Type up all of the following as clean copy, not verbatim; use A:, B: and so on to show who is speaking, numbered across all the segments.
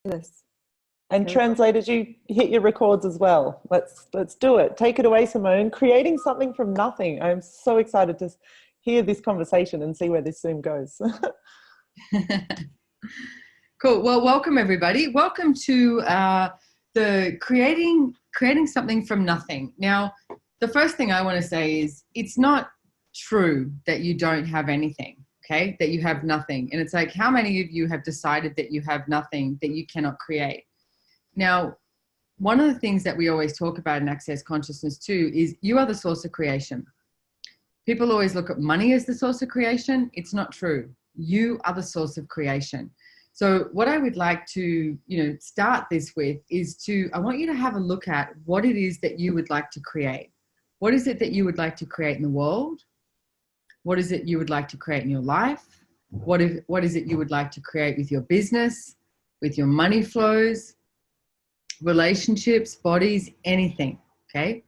A: Yes. And
B: Okay.
A: translators, you hit your records as well. Let's do it. Take it away, Simone. Creating something from nothing. I'm so excited to hear this conversation and see where this Zoom goes.
B: Cool. Well, welcome everybody. Welcome to the creating something from nothing. Now, the first thing I want to say is it's not true that you don't have anything, okay? That you have nothing. And it's like, how many of you have decided that you have nothing, that you cannot create? Now, one of the things that we always talk about in Access Consciousness too is you are the source of creation. People always look at money as the source of creation. It's not true. You are the source of creation. So what I would like to, start this with is I want you to have a look at what it is that you would like to create. What is it that you would like to create in the world? What is it you would like to create in your life? What is it you would like to create with your business, with your money flows, relationships, bodies, anything, okay?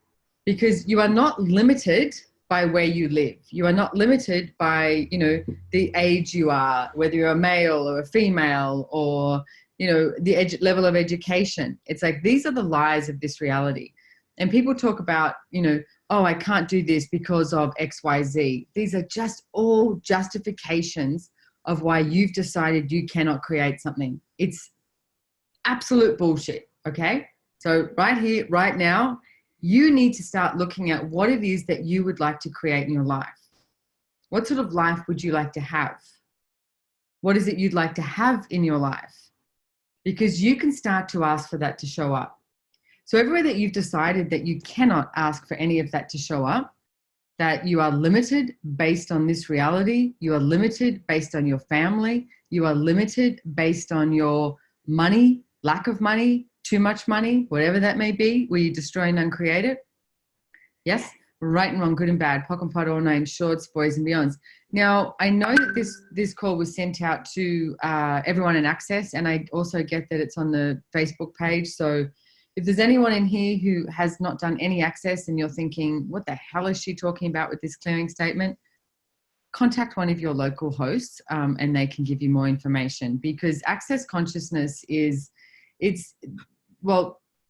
B: Because you are not limited by where you live. You are not limited by, the age you are, whether you're a male or a female or, the level of education. It's like, these are the lies of this reality. And people talk about, oh, I can't do this because of X, Y, Z. These are just all justifications of why you've decided you cannot create something. It's absolute bullshit, okay? So right here, right now, you need to start looking at what it is that you would like to create in your life. What sort of life would you like to have? What is it you'd like to have in your life? Because you can start to ask for that to show up. So everywhere that you've decided that you cannot ask for any of that to show up, that you are limited based on this reality, you are limited based on your family, you are limited based on your money, lack of money, too much money, whatever that may be, where you destroy and uncreate it. Yes, right and wrong, good and bad, POC and POD, all names, shorts, boys and beyonds. Now, I know that this call was sent out to everyone in Access, and I also get that it's on the Facebook page. So if there's anyone in here who has not done any Access and you're thinking, what the hell is she talking about with this clearing statement? Contact one of your local hosts and they can give you more information, because Access Consciousness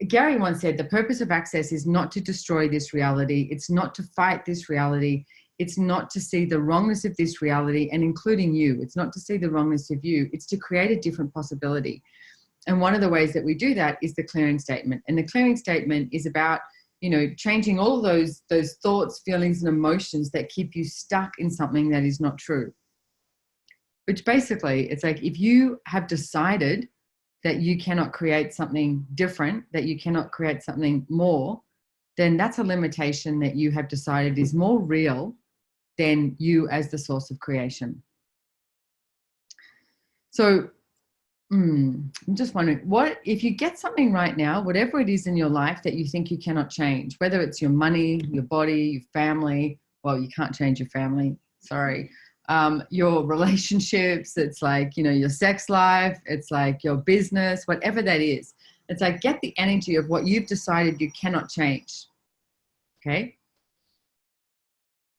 B: Gary once said, the purpose of Access is not to destroy this reality. It's not to fight this reality. It's not to see the wrongness of this reality, and including you. It's not to see the wrongness of you. It's to create a different possibility. And one of the ways that we do that is the clearing statement. And the clearing statement is about, changing all of those thoughts, feelings, and emotions that keep you stuck in something that is not true. Which basically, it's like, if you have decided that you cannot create something different, that you cannot create something more, then that's a limitation that you have decided is more real than you as the source of creation. So I'm just wondering, what if you get something right now, whatever it is in your life that you think you cannot change, whether it's your money, your body, your family, well, you can't change your family, sorry, your relationships, it's like, your sex life, it's like your business, whatever that is. It's like, get the energy of what you've decided you cannot change, okay?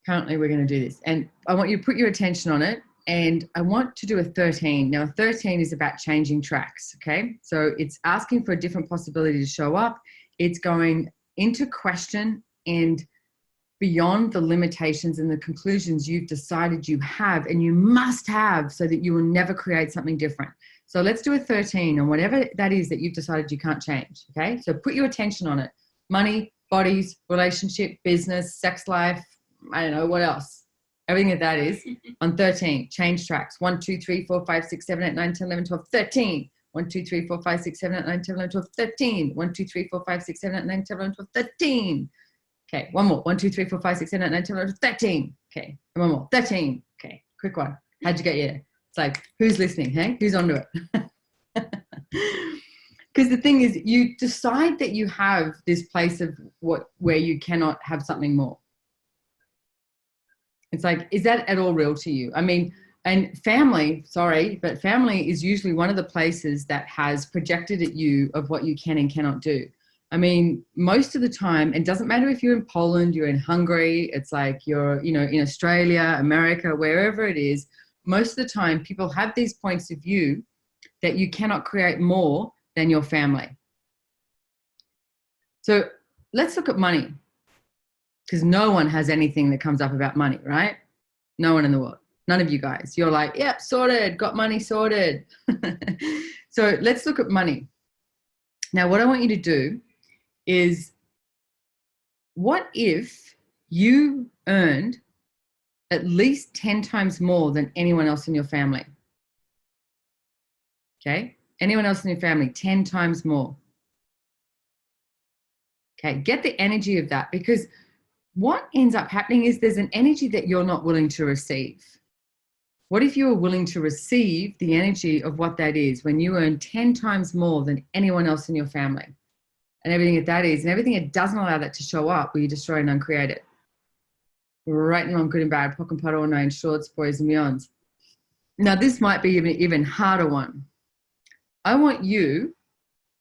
B: Currently, we're going to do this. And I want you to put your attention on it. And I want to do a 13. Now, 13 is about changing tracks, okay? So it's asking for a different possibility to show up. It's going into question and beyond the limitations and the conclusions you've decided you have and you must have, so that you will never create something different. So let's do a 13 on whatever that is that you've decided you can't change, okay? So put your attention on it. Money, bodies, relationship, business, sex life, I don't know, what else? Everything that is on 13. Change tracks. 1, 2, 3, 4, 5, 6, 7, 8, 9, 10, 11, 12, 13. 1, 2, 3, 4, 5, 6, 7, 8, 9, 10, 11, 12, 13. 1, 2, 3, 4, 5, 6, 7, 8, 9, 10, 11, 12, 13. Okay, one more. 1, 2, 3, 4, 5, 6, 7, 8, 9, 10, 11, 12, 13. Okay, and one more. 13. Okay, quick one. How'd you get here? It's like, who's listening, hey? Who's onto it? Because the thing is, you decide that you have this place of where you cannot have something more. It's like, is that at all real to you? I mean, and family, sorry, but family is usually one of the places that has projected at you of what you can and cannot do. I mean, most of the time, it doesn't matter if you're in Poland, you're in Hungary, it's like you're, in Australia, America, wherever it is, most of the time people have these points of view that you cannot create more than your family. So let's look at money, because no one has anything that comes up about money, right? No one in the world. None of you guys. You're like, yep, sorted, got money sorted. So let's look at money. Now, what I want you to do is, what if you earned at least 10 times more than anyone else in your family? Okay? Anyone else in your family, 10 times more. Okay, get the energy of that, because what ends up happening is there's an energy that you're not willing to receive. What if you were willing to receive the energy of what that is when you earn 10 times more than anyone else in your family? And everything that is, and everything that doesn't allow that to show up, will you destroy and uncreate it? Right and wrong, good and bad, pock and pot, all nine shorts, boys and beyonds. Now, this might be an even harder one. I want you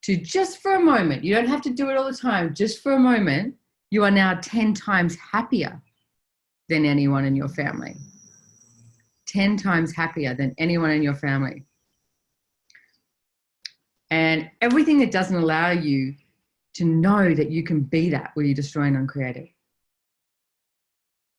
B: to, just for a moment, you don't have to do it all the time, just for a moment, you are now 10 times happier than anyone in your family. 10 times happier than anyone in your family. And everything that doesn't allow you to know that you can be that, will you destroy and uncreate it?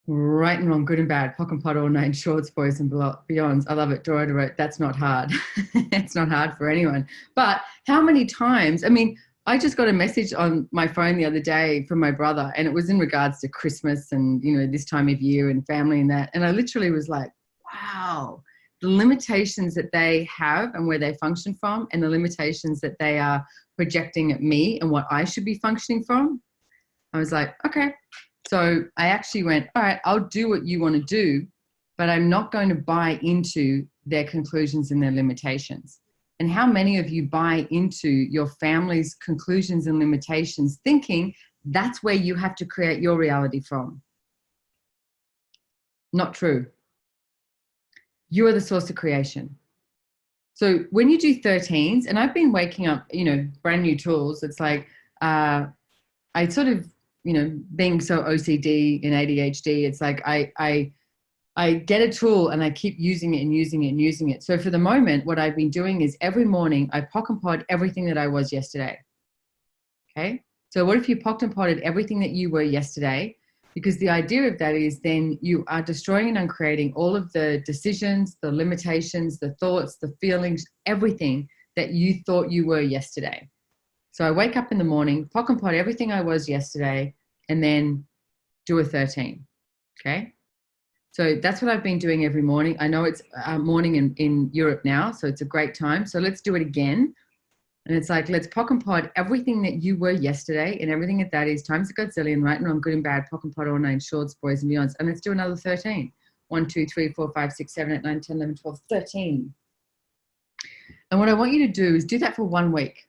B: Right and wrong, good and bad, pock and pot, all nine shorts, boys and beyonds. I love it. Dora, that's not hard. It's not hard for anyone. But how many times, I mean, I just got a message on my phone the other day from my brother, and it was in regards to Christmas and, you know, this time of year and family and that. And I literally was like, wow, the limitations that they have and where they function from, and the limitations that they are projecting at me and what I should be functioning from. I was like, okay. So I actually went, all right, I'll do what you want to do, but I'm not going to buy into their conclusions and their limitations. And how many of you buy into your family's conclusions and limitations, thinking that's where you have to create your reality from? Not true. You are the source of creation. So when you do 13s, and I've been waking up, you know, brand new tools, it's like, I sort of, you know, being so OCD and ADHD, it's like I get a tool and I keep using it and using it and using it. So for the moment, what I've been doing is every morning I pock and pod everything that I was yesterday. Okay. So what if you pocked and potted everything that you were yesterday? Because the idea of that is then you are destroying and uncreating all of the decisions, the limitations, the thoughts, the feelings, everything that you thought you were yesterday. So I wake up in the morning, pock and pot everything I was yesterday, and then do a 13. Okay. So that's what I've been doing every morning. I know it's morning in Europe now, so it's a great time. So let's do it again. And it's like, let's pock and pod everything that you were yesterday, and everything that is times a godzillion, right and wrong, good and bad, pock and pod, all nine shorts, boys and beyonds. And let's do another 13. 1, 2, 3, 4, 5, 6, 7, 8, 9, 10, 11, 12, 13. And what I want you to do is do that for 1 week.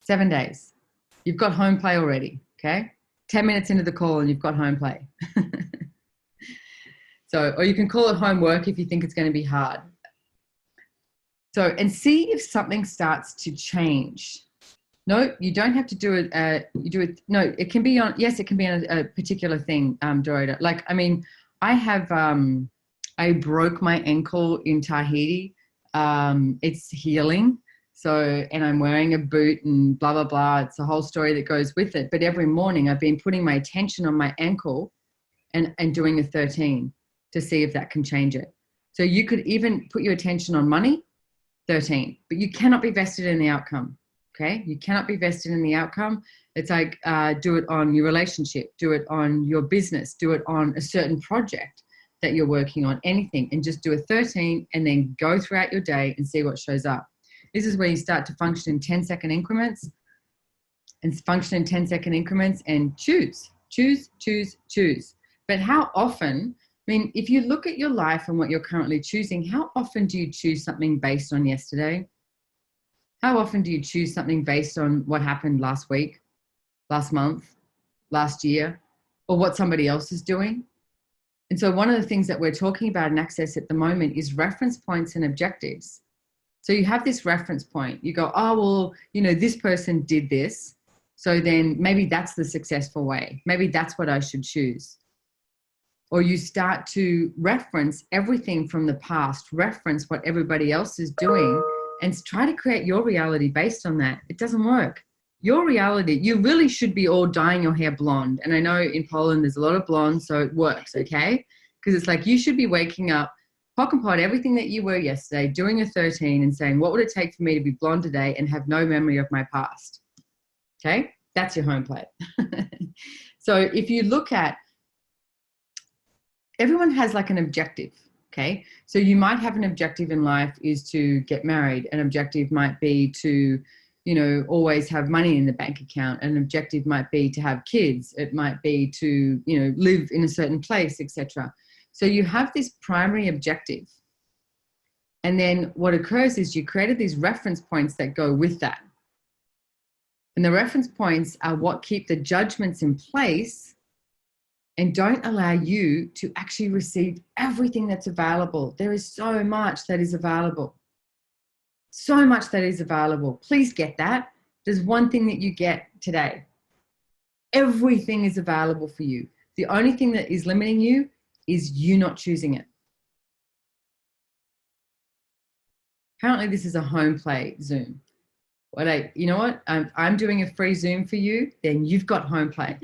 B: 7 days. You've got home play already, okay? 10 minutes into the call and you've got home play. So, or you can call it homework if you think it's going to be hard. So, and see if something starts to change. No, you don't have to do it. You do it. No, it can be on, yes, it can be on a particular thing, Dorota. Like, I mean, I have, I broke my ankle in Tahiti. It's healing. So, and I'm wearing a boot and blah, blah, blah. It's a whole story that goes with it. But every morning I've been putting my attention on my ankle and doing a 13 to see if that can change it. So you could even put your attention on money, 13, but you cannot be vested in the outcome. Okay. You cannot be vested in the outcome. It's like, do it on your relationship, do it on your business, do it on a certain project that you're working on, anything, and just do a 13 and then go throughout your day and see what shows up. This is where you start to function in 10-second increments and choose, choose, choose, choose. But how often, I mean, if you look at your life and what you're currently choosing, how often do you choose something based on yesterday? How often do you choose something based on what happened last week, last month, last year, or what somebody else is doing? And so one of the things that we're talking about in Access at the moment is reference points and objectives. So you have this reference point. You go, oh, well, you know, this person did this. So then maybe that's the successful way. Maybe that's what I should choose. or you start to reference everything from the past, reference what everybody else is doing, and try to create your reality based on that. It doesn't work. Your reality, you really should be all dyeing your hair blonde. And I know in Poland there's a lot of blondes, so it works, okay? Because it's like you should be waking up, pock and pot everything that you were yesterday, doing a 13 and saying, what would it take for me to be blonde today and have no memory of my past? Okay? That's your home plate. So if you look at, everyone has like an objective, okay? So you might have an objective in life is to get married. An objective might be to, you know, always have money in the bank account. An objective might be to have kids. It might be to, you know, live in a certain place, etc. So you have this primary objective. And then what occurs is you created these reference points that go with that. And the reference points are what keep the judgments in place and don't allow you to actually receive everything that's available. There is so much that is available. So much that is available. Please get that. There's one thing that you get today. Everything is available for you. The only thing that is limiting you is you not choosing it. Apparently this is a home play Zoom. You know what? I'm doing a free Zoom for you, then you've got home play.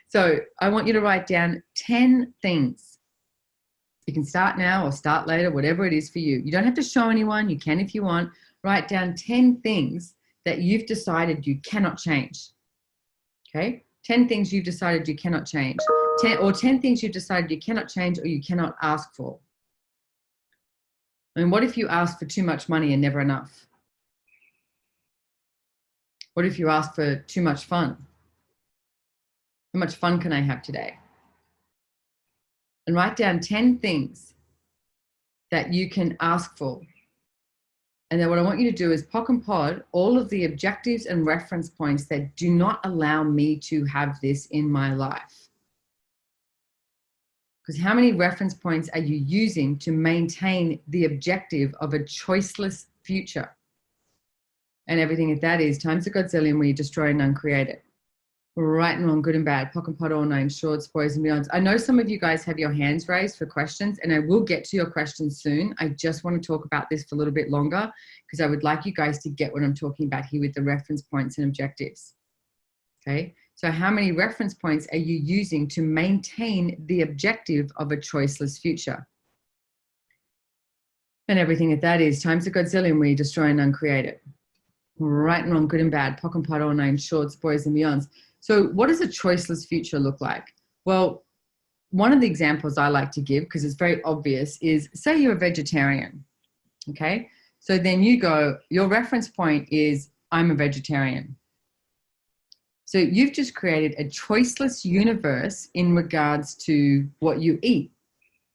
B: So I want you to write down 10 things. You can start now or start later, whatever it is for you. You don't have to show anyone. You can if you want. Write down 10 things that you've decided you cannot change. Okay? 10 things you've decided you cannot change. 10 things you've decided you cannot change or you cannot ask for. I mean, what if you ask for too much money and never enough? What if you ask for too much fun? How much fun can I have today? And write down 10 things that you can ask for. And then what I want you to do is pock and pod all of the objectives and reference points that do not allow me to have this in my life. Because how many reference points are you using to maintain the objective of a choiceless future? And everything that is times a godzillion where you destroy and uncreate it. Right and wrong, good and bad, pock and pot, all nine, shorts, boys and beyonds. I know some of you guys have your hands raised for questions, and I will get to your questions soon. I just want to talk about this for a little bit longer because I would like you guys to get what I'm talking about here with the reference points and objectives. Okay, so how many reference points are you using to maintain the objective of a choiceless future? And everything that is times a godzillion where you destroy and uncreate it. Right and wrong, good and bad, pock and pot, all nine, shorts, boys and beyonds. So what does a choiceless future look like? Well, one of the examples I like to give, because it's very obvious, is say you're a vegetarian, okay? So then you go, your reference point is, I'm a vegetarian. So you've just created a choiceless universe in regards to what you eat.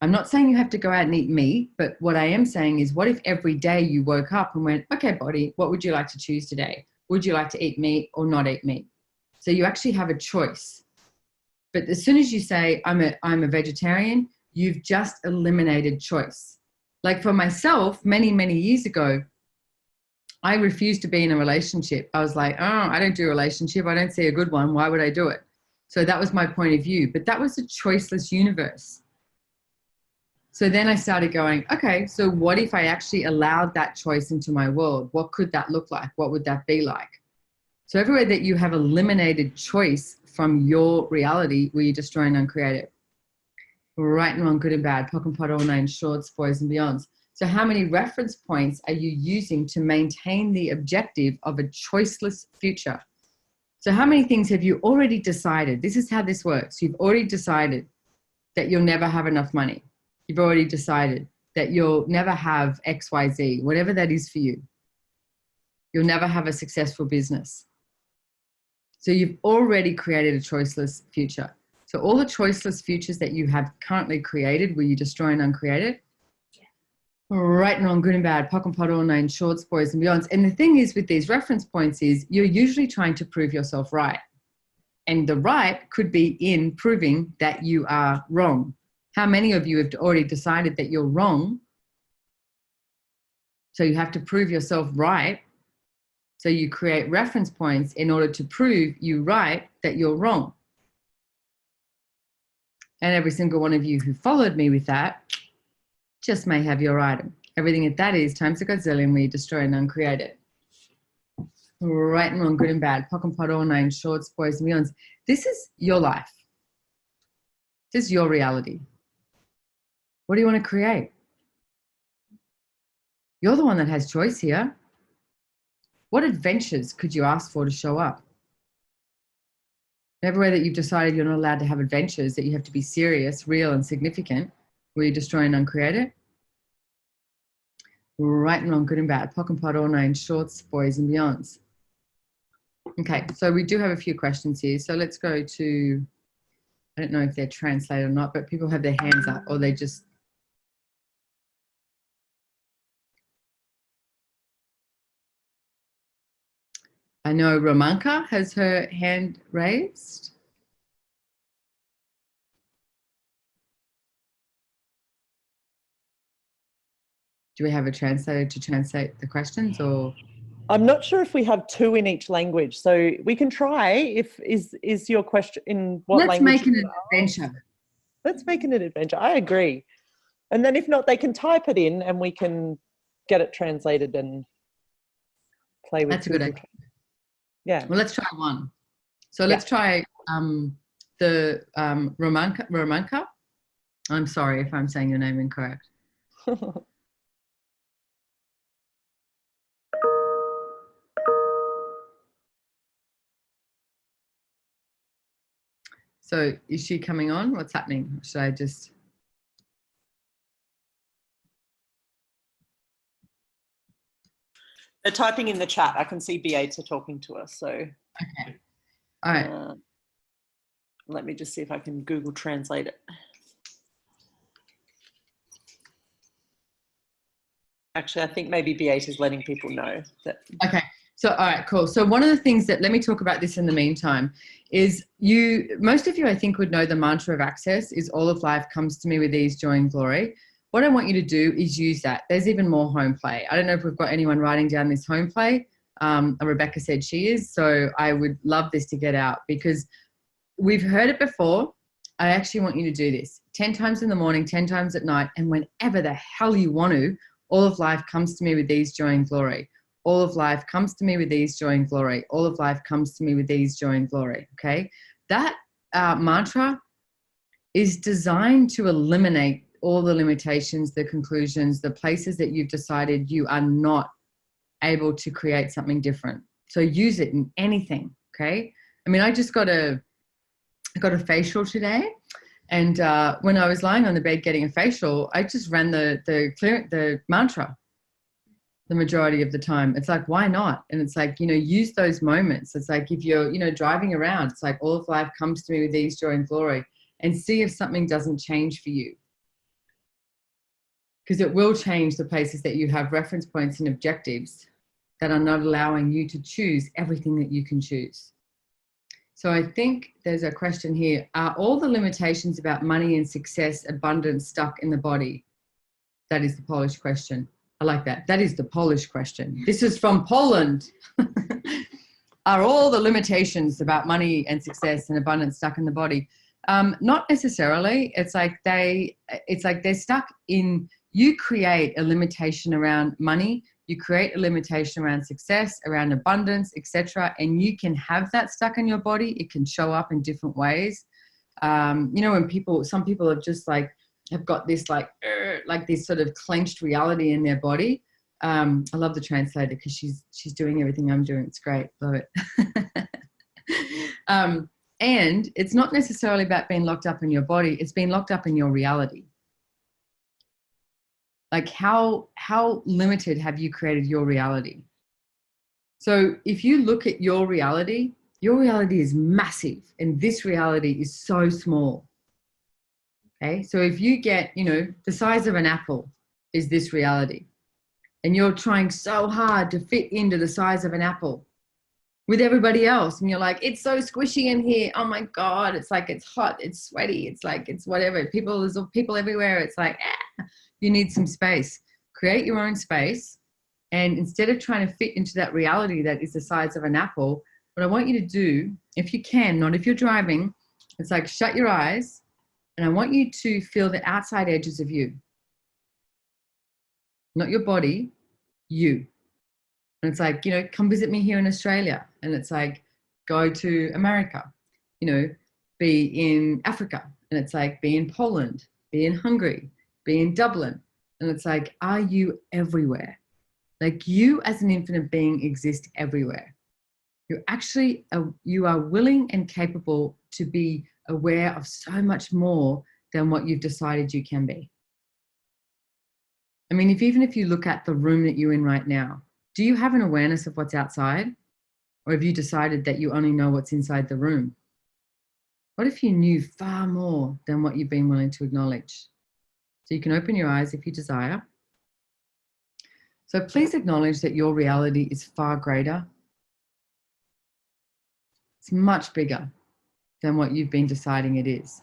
B: I'm not saying you have to go out and eat meat, but what I am saying is, what if every day you woke up and went, okay, body, what would you like to choose today? Would you like to eat meat or not eat meat? So you actually have a choice. But as soon as you say, I'm a vegetarian, you've just eliminated choice. Like for myself, many, many years ago, I refused to be in a relationship. I was like, oh, I don't do a relationship. I don't see a good one. Why would I do it? So that was my point of view. But that was a choiceless universe. So then I started going, okay, so what if I actually allowed that choice into my world? What could that look like? What would that be like? So everywhere that you have eliminated choice from your reality, where you destroy and uncreate it. Right and wrong, good and bad, pock and pot, all nine, shorts, boys and beyonds. So how many reference points are you using to maintain the objective of a choiceless future? So how many things have you already decided? This is how this works. You've already decided that you'll never have enough money. You've already decided that you'll never have XYZ, whatever that is for you. You'll never have a successful business. So you've already created a choiceless future. So all the choiceless futures that you have currently created, will you destroy and uncreate it? Yeah. Right and wrong, good and bad, pock and pot, all nine, shorts, boys and beyonds. And the thing is with these reference points is you're usually trying to prove yourself right. And the right could be in proving that you are wrong. How many of you have already decided that you're wrong? So you have to prove yourself right. So you create reference points in order to prove you right that you're wrong. And every single one of you who followed me with that just may have your item. Everything that is times a gazillion, we destroy and uncreate it. Right and wrong, good and bad, pock and pot, all nine, shorts, boys and beyonds. This is your life. This is your reality. What do you want to create? You're the one that has choice here. What adventures could you ask for to show up? Everywhere that you've decided you're not allowed to have adventures, that you have to be serious, real, and significant, will you destroy and uncreate it? Right and wrong, good and bad, pock and pot, all nine, shorts, boys and beyonds. Okay, so we do have a few questions here. So let's go to, I don't know if they're translated or not, but people have their hands up or they just, I know Romanka has her hand raised. Do we have a translator to translate the questions, or?
A: I'm not sure if we have two in each language, so we can try. If is your question in what
B: Let's
A: language?
B: make it an adventure.
A: Let's make it an adventure. I agree. And then if not, they can type it in and we can get it translated and play with.
B: That's a good idea.
A: Yeah.
B: Well, let's try one. So let's try the Romanka. I'm sorry if I'm saying your name incorrect. So is she coming on? What's happening? Should I just?
A: They're typing in the chat. I can see B8s are talking to us. So.
B: Okay. All right.
A: Let me just see if I can Google Translate it. Actually, I think maybe B8 is letting people know that.
B: Okay. So, all right, cool. So one of the things that, let me talk about this in the meantime, is most of you, I think, would know the mantra of access is all of life comes to me with ease, joy, and glory. What I want you to do is use that. There's even more home play. I don't know if we've got anyone writing down this home play. Rebecca said she is. So I would love this to get out because we've heard it before. I actually want you to do this 10 times in the morning, 10 times at night, and whenever the hell you want to, all of life comes to me with ease, joy, and glory. All of life comes to me with ease, joy, and glory. All of life comes to me with ease, joy, and glory. Okay? That mantra is designed to eliminate all the limitations, the conclusions, the places that you've decided you are not able to create something different. So use it in anything. Okay? I mean, I got a facial today. And when I was lying on the bed getting a facial, I just ran the mantra the majority of the time. It's like, why not? And it's like, use those moments. It's like if you're, driving around, it's like all of life comes to me with ease, joy, and glory, and see if something doesn't change for you. Because it will change the places that you have reference points and objectives that are not allowing you to choose everything that you can choose. So I think there's a question here. Are all the limitations about money and success, abundance stuck in the body? That is the Polish question. I like that. That is the Polish question. This is from Poland. Are all the limitations about money and success and abundance stuck in the body? Not necessarily. It's like they're stuck in, you create a limitation around money, you create a limitation around success, around abundance, etc. And you can have that stuck in your body. It can show up in different ways. When some people have got this like this sort of clenched reality in their body. I love the translator because she's doing everything I'm doing. It's great. Love it. And it's not necessarily about being locked up in your body. It's being locked up in your reality. Like how limited have you created your reality? So if you look at your reality is massive and this reality is so small. Okay, so if you get, the size of an apple is this reality, and you're trying so hard to fit into the size of an apple with everybody else, and you're like, it's so squishy in here. Oh my God, it's like, it's hot, it's sweaty, it's like, it's whatever. There's people everywhere. It's like, you need some space. Create your own space, and instead of trying to fit into that reality that is the size of an apple, what I want you to do, if you can, not if you're driving, it's like shut your eyes. And I want you to feel the outside edges of you. Not your body, you. And it's like, you know, come visit me here in Australia. And it's like, go to America, you know, be in Africa. And it's like, be in Poland, be in Hungary, be in Dublin. And it's like, are you everywhere? Like, you as an infinite being exist everywhere. You're actually, you are willing and capable to be aware of so much more than what you've decided you can be. I mean, even if you look at the room that you're in right now, do you have an awareness of what's outside? Or have you decided that you only know what's inside the room? What if you knew far more than what you've been willing to acknowledge? So you can open your eyes if you desire. So please acknowledge that your reality is far greater. It's much bigger than what you've been deciding it is.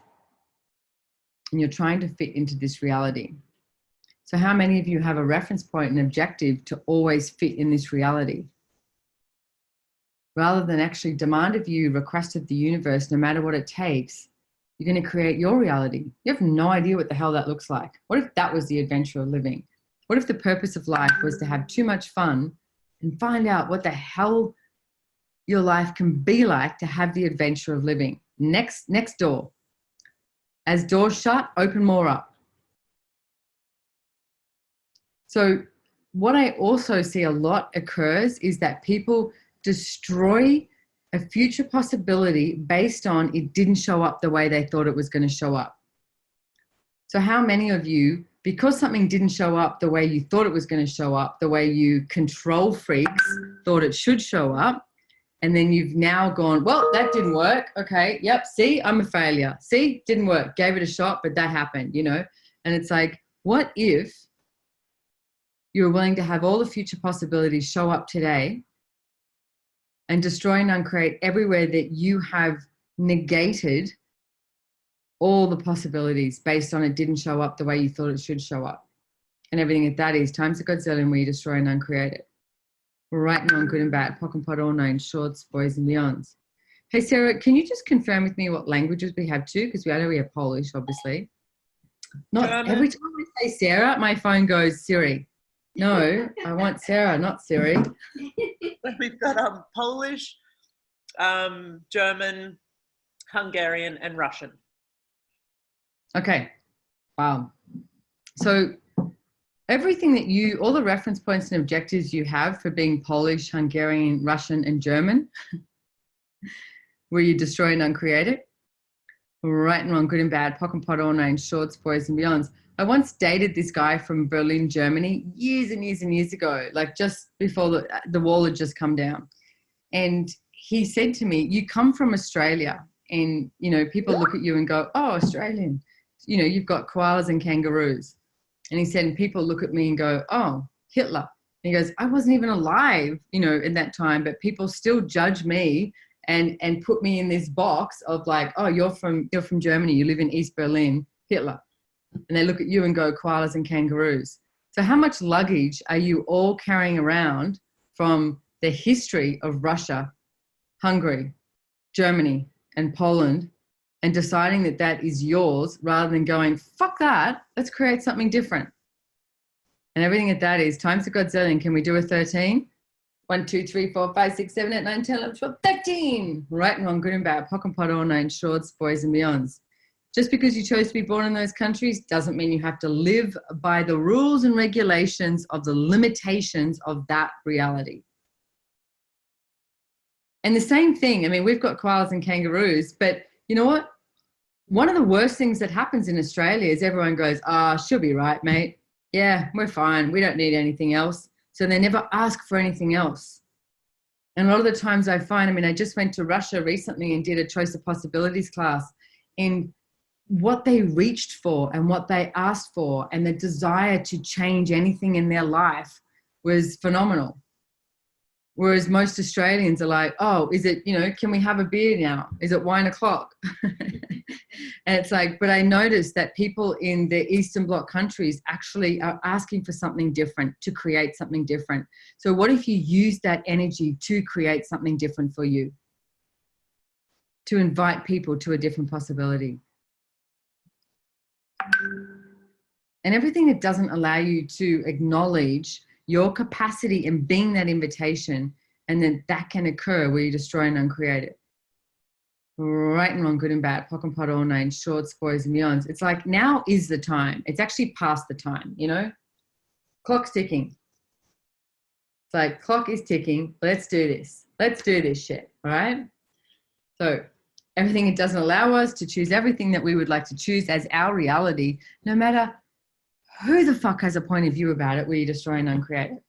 B: And you're trying to fit into this reality. So how many of you have a reference point and objective to always fit in this reality? Rather than actually demand of you, request of the universe, no matter what it takes, you're going to create your reality. You have no idea what the hell that looks like. What if that was the adventure of living? What if the purpose of life was to have too much fun and find out what the hell your life can be like to have the adventure of living? Next door. As doors shut, open more up. So what I also see a lot occurs is that people destroy a future possibility based on it didn't show up the way they thought it was going to show up. So how many of you, because something didn't show up the way you thought it was going to show up, the way you control freaks thought it should show up, and then you've now gone, well, that didn't work. Okay, yep, see, I'm a failure. See, didn't work. Gave it a shot, but that happened, you know? And it's like, what if you're willing to have all the future possibilities show up today and destroy and uncreate everywhere that you have negated all the possibilities based on it didn't show up the way you thought it should show up? And everything that is times a godzillion where you destroy and uncreate it. Right and wrong, good and bad, POC and POD, all known, shorts, boys and beyonds. Hey, Sarah, can you just confirm with me what languages we have too? Because I know we have Polish, obviously. Not German. Every time I say Sarah, my phone goes Siri. No, I want Sarah, not Siri.
A: We've got Polish, German, Hungarian, and Russian.
B: Okay. Wow. So everything that you, all the reference points and objectives you have for being Polish, Hungarian, Russian, and German, where you destroy and uncreate it, right and wrong, good and bad, POC and POD, all known, shorts, boys and beyonds. I once dated this guy from Berlin, Germany, years and years and years ago, like just before the wall had just come down. And he said to me, you come from Australia and, you know, people look at you and go, oh, Australian, you know, you've got koalas and kangaroos. And he said, and people look at me and go, oh, Hitler. And he goes, I wasn't even alive, you know, in that time, but people still judge me and put me in this box of like, oh, you're from Germany, you live in East Berlin, Hitler. And they look at you and go, koalas and kangaroos. So how much luggage are you all carrying around from the history of Russia, Hungary, Germany, and Poland, and deciding that that is yours rather than going, fuck that, let's create something different? And everything that is times a godzillion. Can we do a 13? 1, 2, 3, 4, 5, 6, 7, 8, 9, 10, 11, 12, 13. Right and wrong, good and bad, POC and POD, all known, shorts, boys and beyonds. Just because you chose to be born in those countries doesn't mean you have to live by the rules and regulations of the limitations of that reality. And the same thing, I mean, we've got koalas and kangaroos, but you know what? One of the worst things that happens in Australia is everyone goes, she'll be right, mate. Yeah, we're fine. We don't need anything else. So they never ask for anything else. And a lot of the times I find, I mean, I just went to Russia recently and did a Choice of Possibilities class, and what they reached for and what they asked for and the desire to change anything in their life was phenomenal. Whereas most Australians are like, oh, is it, you know, can we have a beer now? Is it wine o'clock? And it's like, but I noticed that people in the Eastern Bloc countries actually are asking for something different, to create something different. So what if you use that energy to create something different for you? To invite people to a different possibility. And everything that doesn't allow you to acknowledge your capacity in being that invitation, and then that can occur where you destroy and uncreate it. Right and wrong, good and bad, POC and POD, all nine, shorts, boys and beyonds. It's like now is the time. It's actually past the time, you know? Clock's ticking. It's like clock is ticking. Let's do this. Let's do this shit, all right? So everything, it doesn't allow us to choose everything that we would like to choose as our reality, no matter who the fuck has a point of view about it, where you destroy and uncreate it.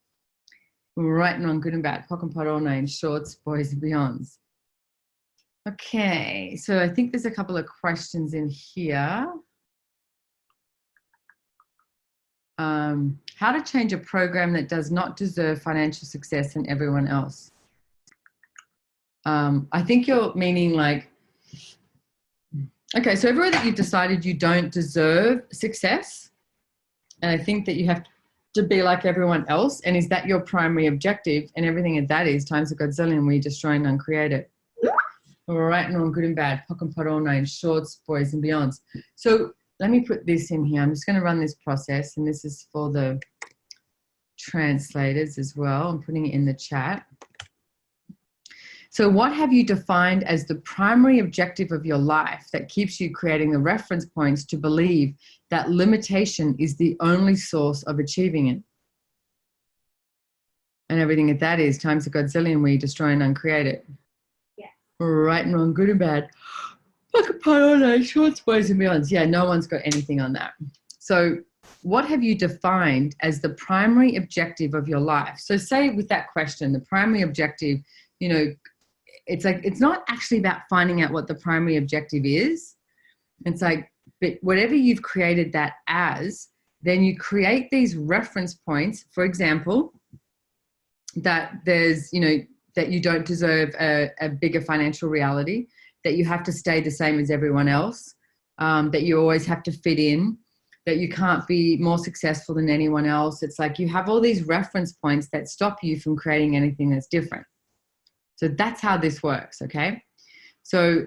B: Right and wrong, good and bad, POC and POD, all nine, shorts, boys and beyonds. Okay, so I think there's a couple of questions in here. How to change a program that does not deserve financial success in everyone else. I think you're meaning like, okay, so everywhere that you've decided you don't deserve success, and I think that you have to be like everyone else, and is that your primary objective? And everything that is times a godzillion, where you destroy and uncreate it. All right and wrong, good and bad, POC and POD, all nine, shorts, boys and beyonds. So let me put this in here. I'm just going to run this process, and this is for the translators as well. I'm putting it in the chat. So what have you defined as the primary objective of your life that keeps you creating the reference points to believe that limitation is the only source of achieving it? And everything that is times a godzillion, where you destroy and uncreate it. Right and wrong, good and bad, shorts, boys and beyonds. Yeah, no one's got anything on that. So what have you defined as the primary objective of your life? So say with that question, the primary objective, you know, it's like, it's not actually about finding out what the primary objective is. It's like, but whatever you've created that as, then you create these reference points. For example, that there's, you know, that you don't deserve a bigger financial reality, that you have to stay the same as everyone else, that you always have to fit in, that you can't be more successful than anyone else. It's like you have all these reference points that stop you from creating anything that's different. So that's how this works, okay? So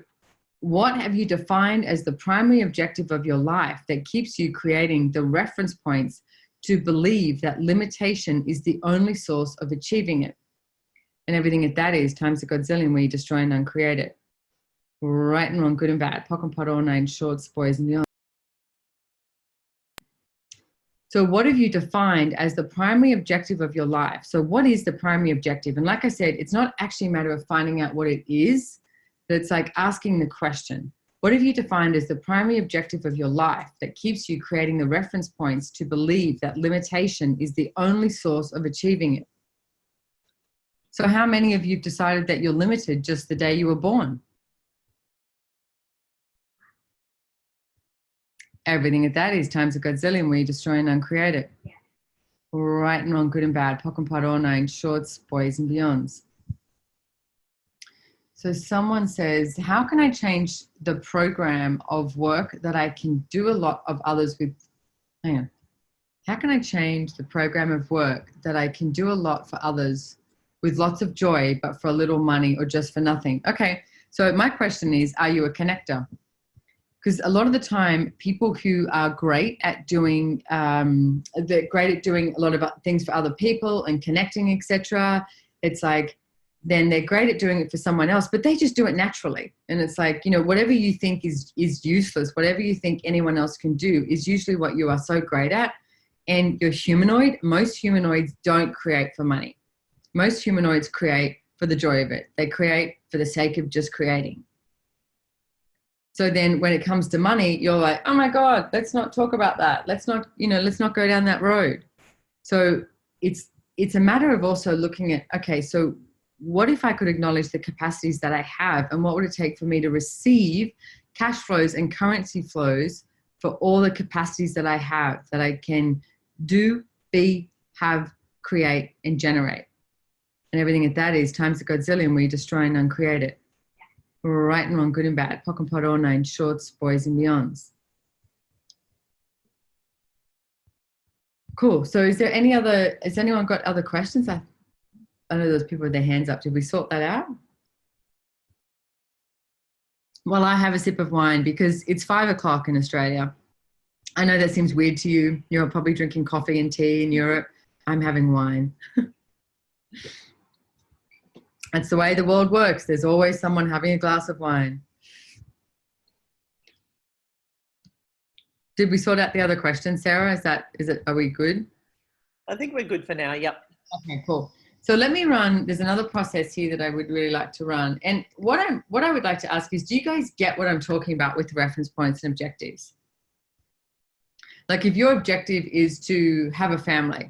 B: what have you defined as the primary objective of your life that keeps you creating the reference points to believe that limitation is the only source of achieving it? And everything that is times a godzillion, where you destroy and uncreate it. Right and wrong, good and bad, POC and POD, all nine, shorts, boys and beyond. So what have you defined as the primary objective of your life? So what is the primary objective? And like I said, it's not actually a matter of finding out what it is, but it's like asking the question. What have you defined as the primary objective of your life that keeps you creating the reference points to believe that limitation is the only source of achieving it? So how many of you have decided that you're limited just the day you were born? Everything that is times a godzillion, where you destroy and uncreate it. Yeah. Right and wrong, good and bad, POC and POD, all nine, shorts, boys and beyonds. So someone says, how can I change the program of work that I can do a lot of others with? Hang on. How can I change the program of work that I can do a lot for others with lots of joy, but for a little money or just for nothing? Okay, so my question is, are you a connector? Because a lot of the time, people who are great at doing, they're great at doing a lot of things for other people and connecting, etc. It's like, then they're great at doing it for someone else, but they just do it naturally. And it's like, you know, whatever you think is useless, whatever you think anyone else can do is usually what you are so great at. And you're humanoid. Most humanoids don't create for money. Most humanoids create for the joy of it. They create for the sake of just creating. So then when it comes to money, you're like, oh my God, let's not talk about that. Let's not, you know, let's not go down that road. So it's a matter of also looking at, okay, so what if I could acknowledge the capacities that I have, and what would it take for me to receive cash flows and currency flows for all the capacities that I have, that I can do, be, have, create, and generate. And everything that is times the godzillion, where you destroy and uncreate it. Right and wrong, good and bad, POC and POD, all nine, shorts, boys and beyonds. Cool. So is there any other, has anyone got other questions? I know those people with their hands up. Did we sort that out? Well, I have a sip of wine because it's 5 o'clock in Australia. I know that seems weird to you. You're probably drinking coffee and tea in Europe. I'm having wine. That's the way the world works. There's always someone having a glass of wine. Did we sort out the other question, Sarah? Are we good?
A: I think we're good for now. Yep.
B: Okay, cool. So let me run, there's another process here that I would really like to run. And what I would like to ask is, do you guys get what I'm talking about with reference points and objectives? Like if your objective is to have a family,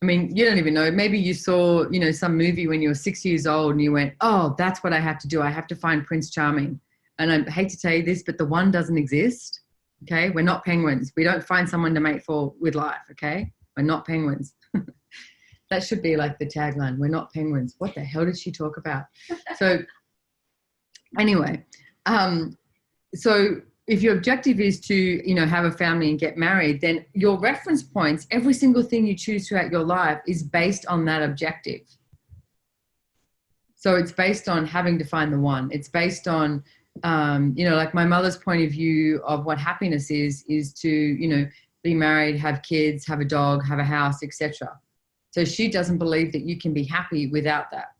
B: I mean, you don't even know, maybe you saw, some movie when you were 6 years old and you went, oh, that's what I have to do. I have to find Prince Charming. And I hate to tell you this, but the one doesn't exist. Okay. We're not penguins. We don't find someone to mate for with life. Okay. We're not penguins. That should be like the tagline. We're not penguins. What the hell did she talk about? So anyway, so if your objective is to, have a family and get married, then your reference points, every single thing you choose throughout your life is based on that objective. So it's based on having to find the one. It's based on, like my mother's point of view of what happiness is to, be married, have kids, have a dog, have a house, etc. So she doesn't believe that you can be happy without that.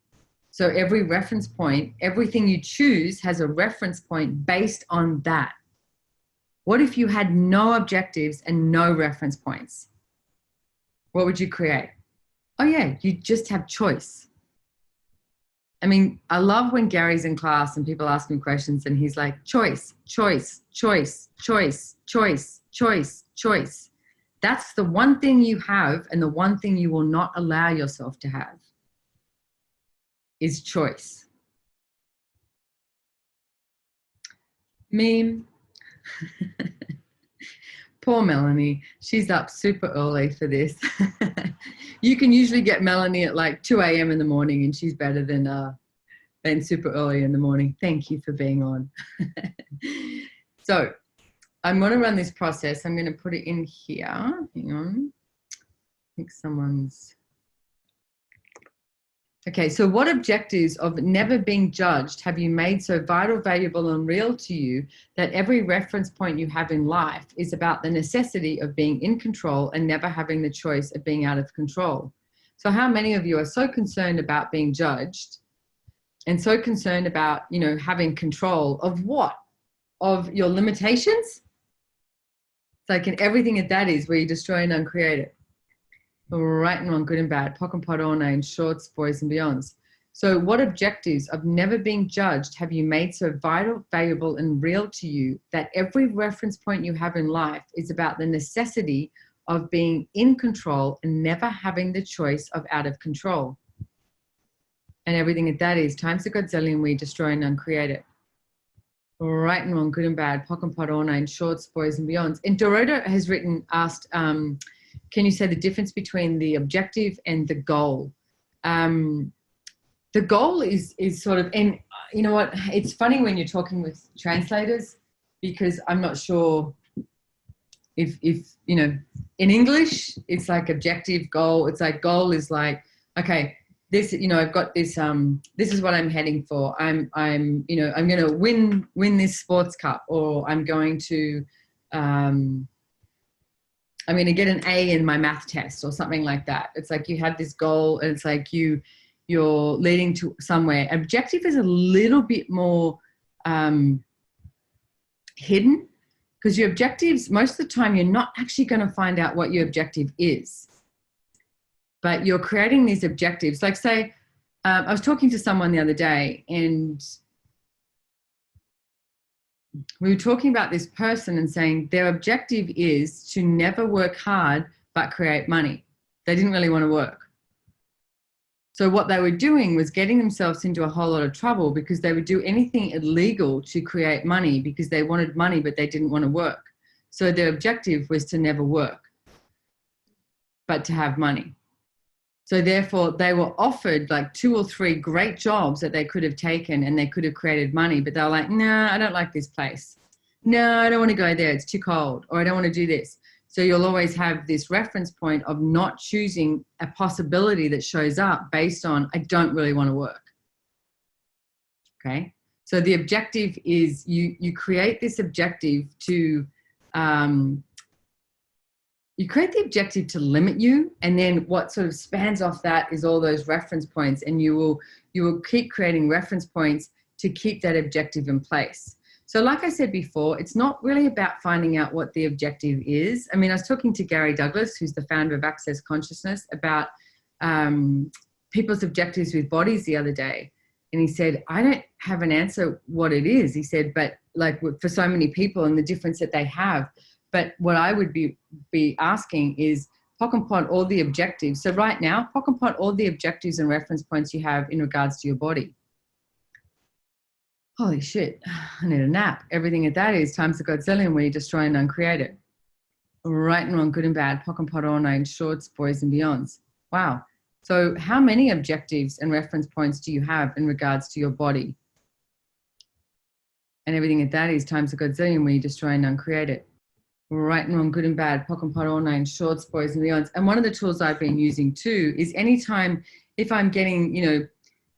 B: So every reference point, everything you choose has a reference point based on that. What if you had no objectives and no reference points? What would you create? Oh yeah, you just have choice. I mean, I love when Gary's in class and people ask him questions and he's like, choice, choice, choice, choice, choice, choice, choice. That's the one thing you have, and the one thing you will not allow yourself to have is choice. Meme. Poor Melanie. She's up super early for this. You can usually get Melanie at like 2 a.m. in the morning, and she's better than super early in the morning. Thank you for being on. So I'm going to run this process. I'm going to put it in here. Hang on. I think someone's... Okay, so what objectives of never being judged have you made so vital, valuable, and real to you that every reference point you have in life is about the necessity of being in control and never having the choice of being out of control? So how many of you are so concerned about being judged and so concerned about, having control of what? Of your limitations? It's like in everything that is where you destroy and uncreate it. Right and wrong, good and bad, POC and POD, all names, shorts, boys and beyonds. So what objectives of never being judged have you made so vital, valuable and real to you that every reference point you have in life is about the necessity of being in control and never having the choice of out of control? And everything that is times a godzillion, we destroy and uncreate it. Right and wrong, good and bad, POC and POD, all names, shorts, boys and beyonds. And Dorota has asked, can you say the difference between the objective and the goal? The goal is sort of, and you know what, it's funny when you're talking with translators, because I'm not sure if in English, it's like objective, goal. It's like goal is like, okay, this, I've got this, this is what I'm heading for. I'm going to win this sports cup, or I'm going to get an A in my math test or something like that. It's like you have this goal and it's like you're leading to somewhere. Objective is a little bit more hidden, because your objectives, most of the time, you're not actually going to find out what your objective is. But you're creating these objectives. Like say, I was talking to someone the other day and we were talking about this person and saying their objective is to never work hard but create money. They didn't really want to work. So what they were doing was getting themselves into a whole lot of trouble, because they would do anything illegal to create money because they wanted money but they didn't want to work. So their objective was to never work but to have money. So therefore they were offered like 2 or 3 great jobs that they could have taken and they could have created money, but they're like, no, I don't like this place. No, I don't want to go there. It's too cold. Or I don't want to do this. So you'll always have this reference point of not choosing a possibility that shows up based on, I don't really want to work. Okay. So the objective is you create this objective to you create the objective to limit you, and then what sort of spans off that is all those reference points, and you will keep creating reference points to keep that objective in place. So like I said before, it's not really about finding out what the objective is. I mean, I was talking to Gary Douglas, who's the founder of Access Consciousness, about people's objectives with bodies the other day. And he said, I don't have an answer what it is. He said, but like for so many people and the difference that they have. But what I would be asking is pock and pot all the objectives. So right now, pock and pot all the objectives and reference points you have in regards to your body. Holy shit, I need a nap. Everything at that is times the Godzillion where you destroy and uncreate it. Right and wrong, good and bad, pock and pot all night, shorts, boys and beyonds. Wow. So how many objectives and reference points do you have in regards to your body? And everything at that is times the Godzillion where you destroy and uncreate it. Right and wrong, good and bad, pock and pot all night, shorts, boys and beyonds. And one of the tools I've been using too is anytime if I'm getting,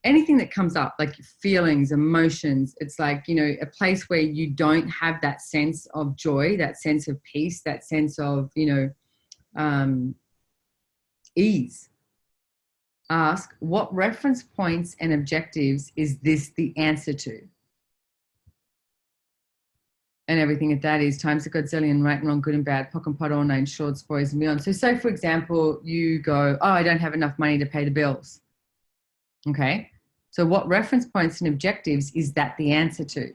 B: anything that comes up, like feelings, emotions, it's like, a place where you don't have that sense of joy, that sense of peace, that sense of, ease. Ask, what reference points and objectives is this the answer to? And everything at that is times a Godzillion, right and wrong, good and bad, pock and pot all night, shorts, boys and beyond. So say, for example, you go, oh, I don't have enough money to pay the bills. Okay. So what reference points and objectives is that the answer to?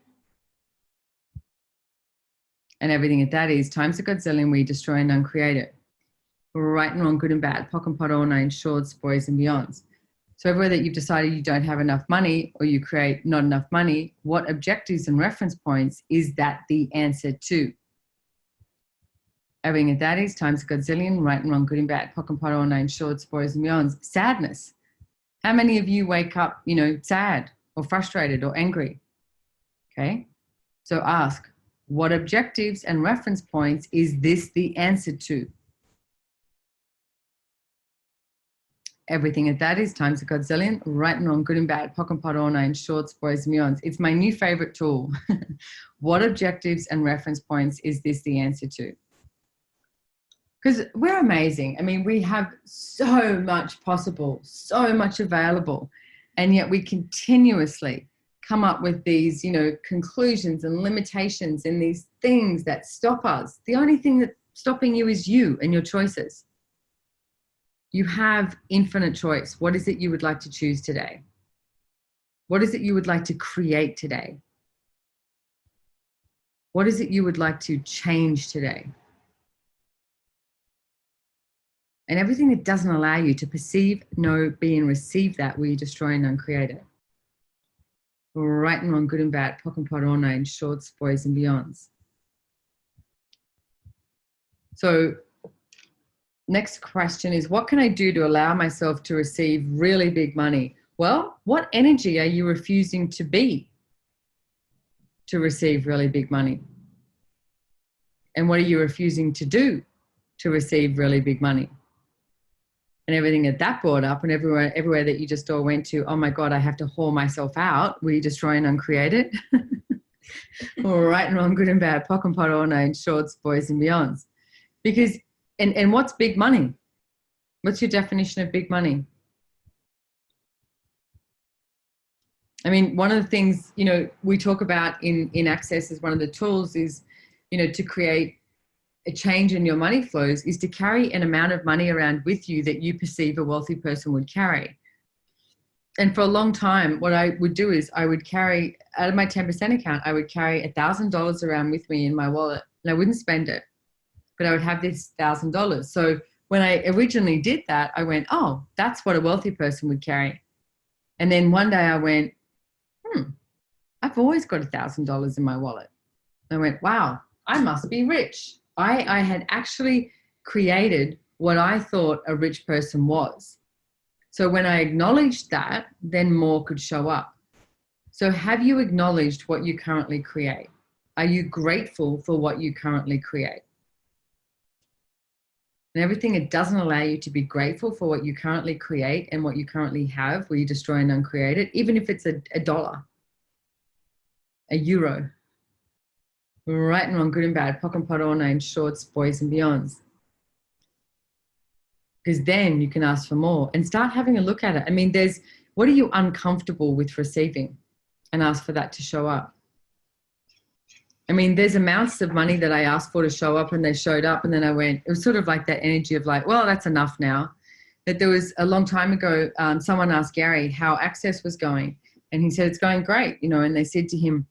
B: And everything at that is times a Godzillion, we destroy and uncreate it. Right and wrong, good and bad, pock and pot all night, shorts, boys and beyonds. So everywhere that you've decided you don't have enough money or you create not enough money, what objectives and reference points is that the answer to? Everything at that is times a Godzillion, right and wrong, good and bad, pock and pot all night, shorts, boys and beyonds. Sadness. How many of you wake up, sad or frustrated or angry? Okay. So ask, what objectives and reference points is this the answer to? Everything at that is times a Godzillion, right and wrong, good and bad, pock and pot all night, shorts, boys and beyonds. It's my new favorite tool. What objectives and reference points is this the answer to? Because we're amazing. I mean, we have so much possible, so much available, and yet we continuously come up with these, conclusions and limitations and these things that stop us. The only thing that's stopping you is you and your choices. You have infinite choice. What is it you would like to choose today? What is it you would like to create today? What is it you would like to change today? And everything that doesn't allow you to perceive, know, be, and receive that, will you destroy and uncreate it? Right and wrong, good and bad, pock and pot all night, shorts, boys and beyonds. So next question is, what can I do to allow myself to receive really big money? Well, what energy are you refusing to be to receive really big money? And what are you refusing to do to receive really big money? And everything that brought up, and everywhere that you just all went to, oh my God, I have to haul myself out. Will you destroy and uncreate it? All right and wrong, good and bad, pock and pot all night, shorts, boys and beyonds. Because, and what's big money? What's your definition of big money? I mean, one of the things, we talk about in Access as one of the tools is, to create a change in your money flows is to carry an amount of money around with you that you perceive a wealthy person would carry. And for a long time, what I would do is I would carry, out of my 10% account, I would carry $1,000 around with me in my wallet, and I wouldn't spend it, but I would have this $1,000. So when I originally did that, I went, oh, that's what a wealthy person would carry. And then one day I went, I've always got $1,000 in my wallet. And I went, wow, I must be rich. I had actually created what I thought a rich person was. So when I acknowledged that, then more could show up. So have you acknowledged what you currently create? Are you grateful for what you currently create? And everything that doesn't allow you to be grateful for what you currently create and what you currently have, will you destroy and uncreate it? Even if it's a dollar, a euro, right and wrong, good and bad, pock and pot all night, shorts, boys and beyonds. because then you can ask for more and start having a look at it. I mean, what are you uncomfortable with receiving, and ask for that to show up. I mean, there's amounts of money that I asked for to show up and they showed up, and then it was sort of like that energy of like, well, that's enough now. That there was a long time ago, someone asked Gary how Access was going, and he said, it's going great, and they said to him,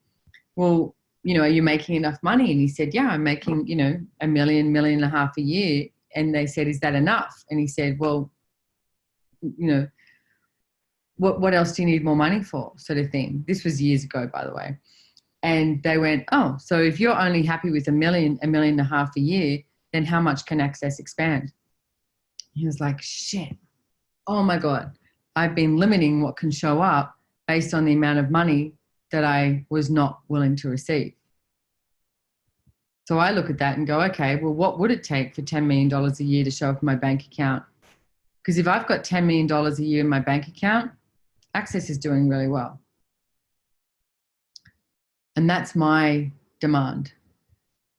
B: well, are you making enough money? And he said, yeah, I'm making, $1 million, $1.5 million a year. And they said, is that enough? And he said, well, what else do you need more money for, sort of thing. This was years ago, by the way. And they went, oh, so if you're only happy with $1 million, $1.5 million a year, then how much can Access expand? He was like, shit, oh my God, I've been limiting what can show up based on the amount of money that I was not willing to receive. So I look at that and go, okay, well, what would it take for $10 million a year to show up in my bank account? Because if I've got $10 million a year in my bank account, Access is doing really well. And that's my demand.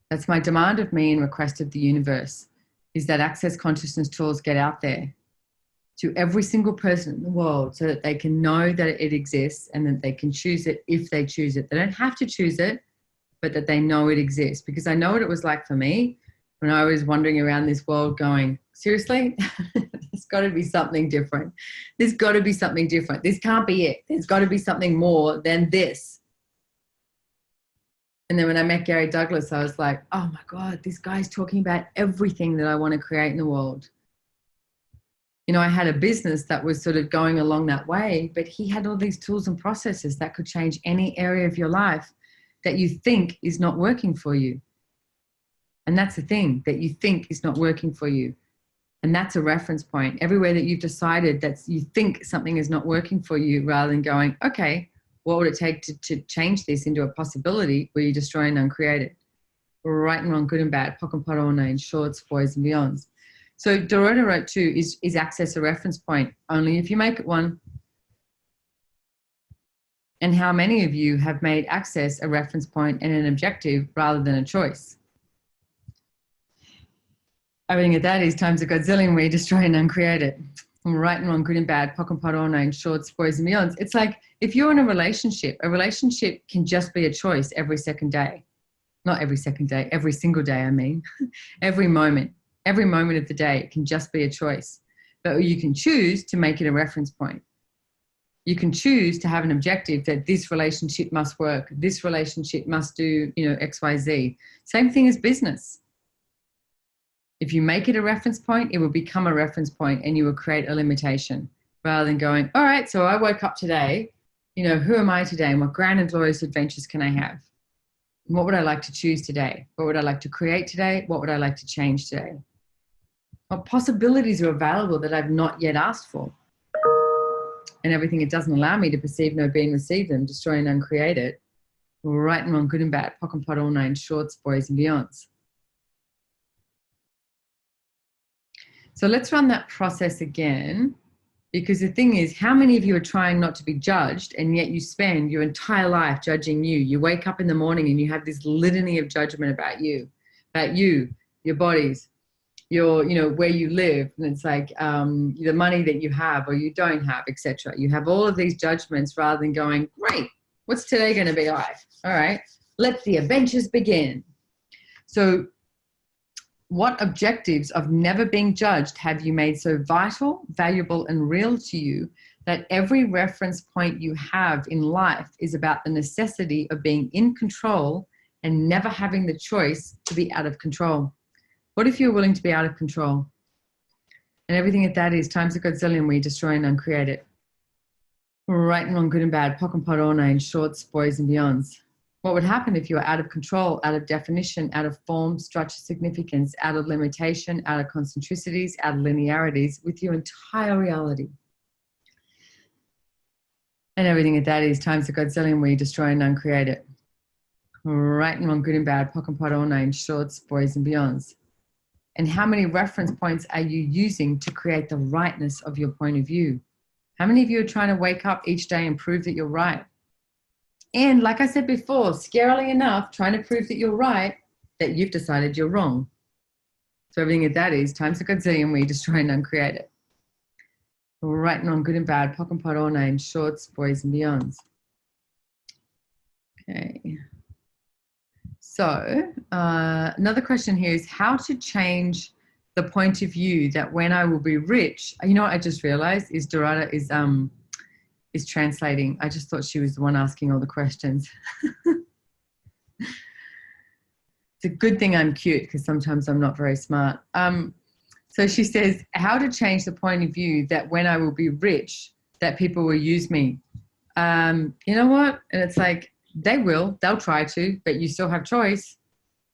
B: That's my demand of me and request of the universe, is that Access consciousness tools get out there to every single person in the world so that they can know that it exists and that they can choose it if they choose it. They don't have to choose it, but that they know it exists. Because I know what it was like for me when I was wandering around this world going, seriously? There's got to be something different. There's got to be something different. This can't be it. There's got to be something more than this. And then when I met Gary Douglas, I was like, oh my God, this guy's talking about everything that I want to create in the world. I had a business that was sort of going along that way, but he had all these tools and processes that could change any area of your life that you think is not working for you. And that's the thing, that you think is not working for you. And that's a reference point. Everywhere that you've decided that you think something is not working for you, rather than going, okay, what would it take to change this into a possibility where you destroy and uncreate it? Right and wrong, good and bad, POC and POD, all nine, shorts, boys and beyonds. So Dorota wrote too, is Access a reference point? Only if you make it one. And how many of you have made Access a reference point and an objective rather than a choice? Everything at that is times a godzillion where you destroy and uncreate it. Right and wrong, good and bad, POC and POD, all nine, shorts, boys and beyonds. It's like if you're in a relationship can just be a choice every second day. Not every second day, every single day, I mean. Every moment of the day, it can just be a choice. But you can choose to make it a reference point. You can choose to have an objective that this relationship must work. This relationship must do, X, Y, Z. Same thing as business. If you make it a reference point, it will become a reference point and you will create a limitation rather than going, all right, so I woke up today, who am I today and what grand and glorious adventures can I have? And what would I like to choose today? What would I like to create today? What would I like to change today? What possibilities are available that I've not yet asked for? And everything it doesn't allow me to perceive, know, be, and receive them, destroy and uncreate it. Right and wrong, good and bad, POC and POD, all nine, shorts, boys and beyonds. So let's run that process again, because the thing is, how many of you are trying not to be judged and yet you spend your entire life judging you? You wake up in the morning and you have this litany of judgment about you, your bodies, your, where you live. And it's like the money that you have or you don't have, etc. You have all of these judgments rather than going, great, what's today going to be like? All right, let the adventures begin. So what objectives of never being judged have you made so vital, valuable, and real to you that every reference point you have in life is about the necessity of being in control and never having the choice to be out of control? What if you're willing to be out of control? And everything at that is times a godzillion where you destroy and uncreate it. Right and wrong, good and bad, POC and POD, all nine, shorts, boys and beyonds. What would happen if you were out of control, out of definition, out of form, structure, significance, out of limitation, out of concentricities, out of linearities with your entire reality? And everything at that is times a godzillion where you destroy and uncreate it. Right and wrong, good and bad, POC and POD, all nine, shorts, boys and beyonds. And how many reference points are you using to create the rightness of your point of view? How many of you are trying to wake up each day and prove that you're right? And like I said before, scarily enough, trying to prove that you're right, that you've decided you're wrong. So everything that is times a gazillion, we destroy and uncreate it. We're writing on good and bad, pock and pot, all names, shorts, boys and beyonds. Okay. So another question here is how to change the point of view that when I will be rich. You know what I just realized is Dorada is translating. I just thought she was the one asking all the questions. It's a good thing I'm cute because sometimes I'm not very smart. So she says, how to change the point of view that when I will be rich, that people will use me. You know what? And it's like, they'll try to, but you still have choice.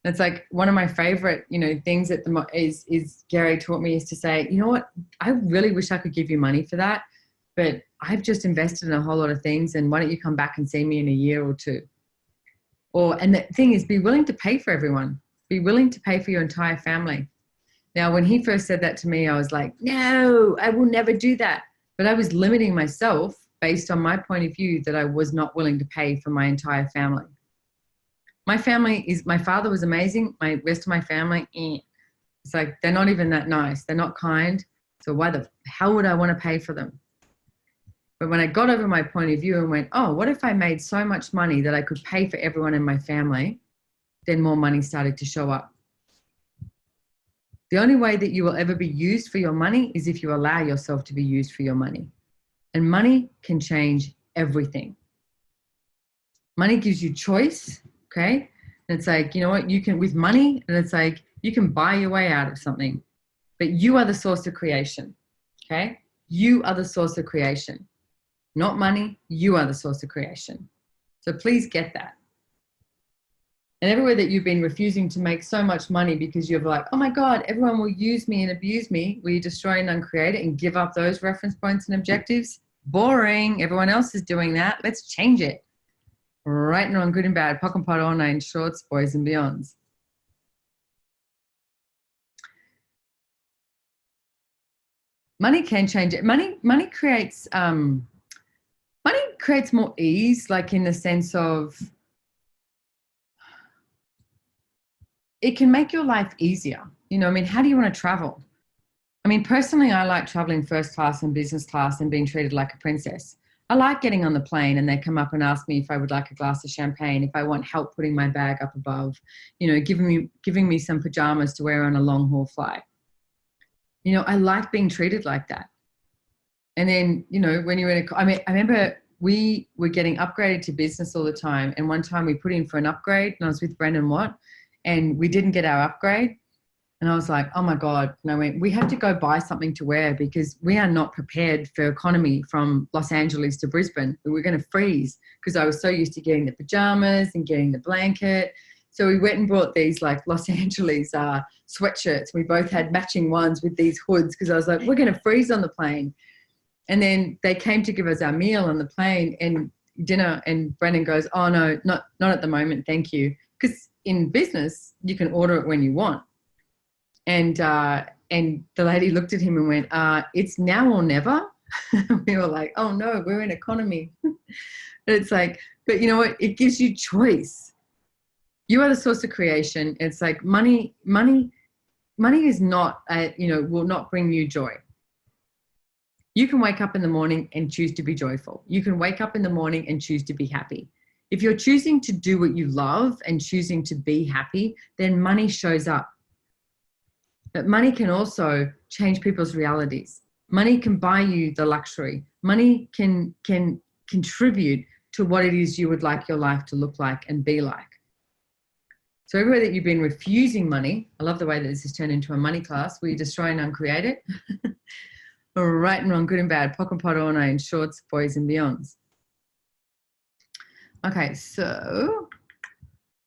B: It's like one of my favorite, things at is Gary taught me is to say, you know what? I really wish I could give you money for that, but I've just invested in a whole lot of things. And why don't you come back and see me in a year or two? And the thing is, be willing to pay for everyone. Be willing to pay for your entire family. Now, when he first said that to me, I was like, no, I will never do that. But I was limiting myself based on my point of view that I was not willing to pay for my entire family. My father was amazing. My rest of my family, It's like, they're not even that nice. They're not kind. So why the hell would I want to pay for them? But when I got over my point of view and went, oh, what if I made so much money that I could pay for everyone in my family? Then more money started to show up. The only way that you will ever be used for your money is if you allow yourself to be used for your money. And money can change everything. Money gives you choice, okay? And it's like, you know what, you can, with money, and it's like, you can buy your way out of something, but you are the source of creation, okay? You are the source of creation. Not money, you are the source of creation. So please get that. And everywhere that you've been refusing to make so much money because you're like, oh my God, everyone will use me and abuse me, will you destroy and uncreate it and give up those reference points and objectives? Boring. Everyone else is doing that. Let's change it. Right and wrong, good and bad, pock and pot, all nine shorts, boys and beyonds. Money can change it. Money creates more ease, like in the sense of it can make your life easier. How do you want to travel? Personally, I like traveling first class and business class and being treated like a princess. I like getting on the plane and they come up and ask me if I would like a glass of champagne, if I want help putting my bag up above, giving me some pajamas to wear on a long haul flight. I like being treated like that. And then, when you're I remember we were getting upgraded to business all the time. And one time we put in for an upgrade and I was with Brendan Watt and we didn't get our upgrade. And I was like, oh my God. And I went, we have to go buy something to wear because we are not prepared for economy from Los Angeles to Brisbane. We're going to freeze because I was so used to getting the pajamas and getting the blanket. So we went and bought these like Los Angeles sweatshirts. We both had matching ones with these hoods because I was like, we're going to freeze on the plane. And then they came to give us our meal on the plane and dinner. And Brendan goes, oh no, not at the moment. Thank you. Because in business, you can order it when you want. And the lady looked at him and went, it's now or never. We were like, oh no, we're in economy. It's like, but you know what? It gives you choice. You are the source of creation. It's like money is not, will not bring you joy. You can wake up in the morning and choose to be joyful. You can wake up in the morning and choose to be happy. If you're choosing to do what you love and choosing to be happy, then money shows up. But money can also change people's realities. Money can buy you the luxury. Money can contribute to what it is you would like your life to look like and be like. So everywhere that you've been refusing money, I love the way that this has turned into a money class where you destroy and uncreate it. Right and wrong, good and bad, pock and pot, all nine shorts, boys and beyonds. Okay, so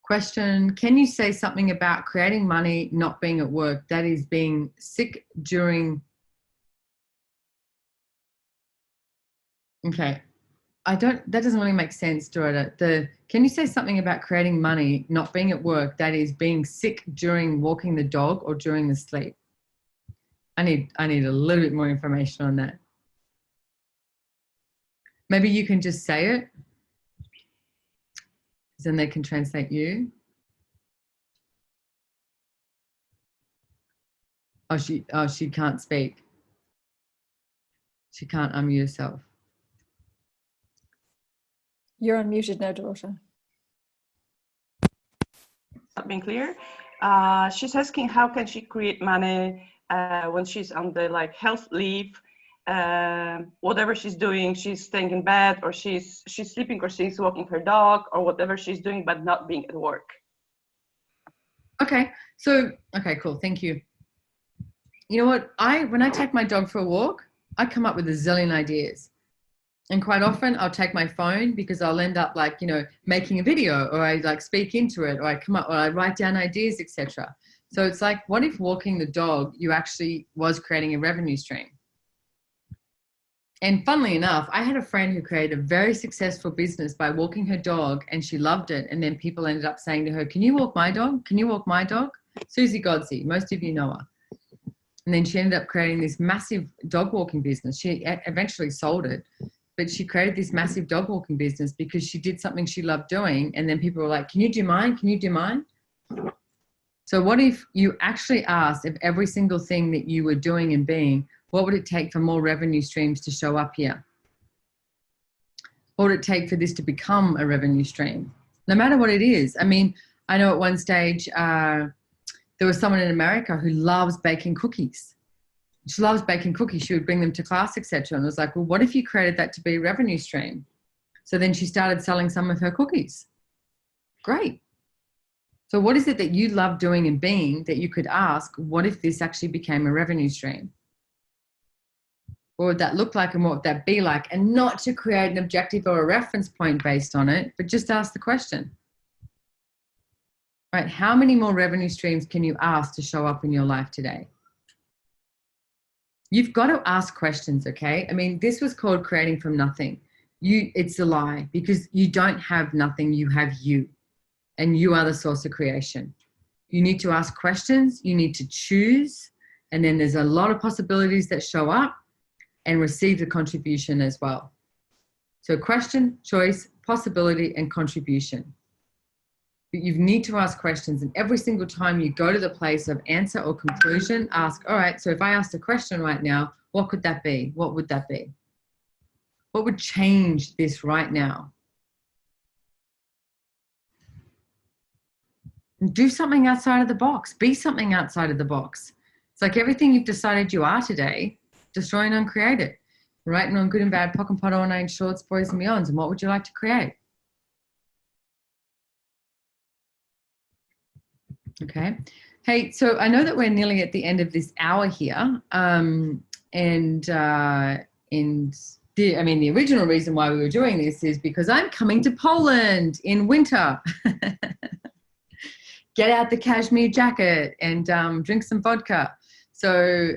B: question, can you say something about creating money not being at work, that is being sick during, okay, that doesn't really make sense, Dorota. Can you say something about creating money not being at work, that is being sick during walking the dog or during the sleep? I need a little bit more information on that. Maybe you can just say it, then they can translate you. She can't speak. She can't unmute herself.
C: You're unmuted now, Dorota.
D: Not being clear. She's asking how can she create money when she's on the like health leave, whatever she's doing, she's staying in bed, or she's sleeping, or she's walking her dog, or whatever she's doing, but not being at work.
B: Okay, cool, thank you. You know what, when I take my dog for a walk, I come up with a zillion ideas. And quite often I'll take my phone because I'll end up like, you know, making a video, or I like speak into it, or I come up, or I write down ideas, etc. So it's like, what if walking the dog, you actually was creating a revenue stream? And funnily enough, I had a friend who created a very successful business by walking her dog, and she loved it. And then people ended up saying to her, can you walk my dog? Can you walk my dog? Susie Godsey, most of you know her. And then she ended up creating this massive dog walking business. She eventually sold it, but she created this massive dog walking business because she did something she loved doing. And then people were like, can you do mine? Can you do mine? So what if you actually asked if every single thing that you were doing and being, what would it take for more revenue streams to show up here? What would it take for this to become a revenue stream? No matter what it is. I mean, I know at one stage, there was someone in America who loves baking cookies. She loves baking cookies. She would bring them to class, etc. And I was like, well, what if you created that to be a revenue stream? So then she started selling some of her cookies. Great. So what is it that you love doing and being that you could ask, what if this actually became a revenue stream? What would that look like and what would that be like? And not to create an objective or a reference point based on it, but just ask the question. Right? How many more revenue streams can you ask to show up in your life today? You've got to ask questions, okay? I mean, this was called creating from nothing. It's a lie, because you don't have nothing, you have you. And you are the source of creation. You need to ask questions, you need to choose, and then there's a lot of possibilities that show up, and receive the contribution as well. So question, choice, possibility, and contribution. But you need to ask questions, and every single time you go to the place of answer or conclusion, ask, all right, so if I asked a question right now, what could that be? What would that be? What would change this right now? And do something outside of the box. Be something outside of the box. It's like everything you've decided you are today, destroy and uncreate it. Right and wrong, good and bad, pock and pot, all nine shorts, boys and beyonds. And what would you like to create? Okay. Hey, so I know that we're nearly at the end of this hour here. The original reason why we were doing this is because I'm coming to Poland in winter. Get out the cashmere jacket and drink some vodka. So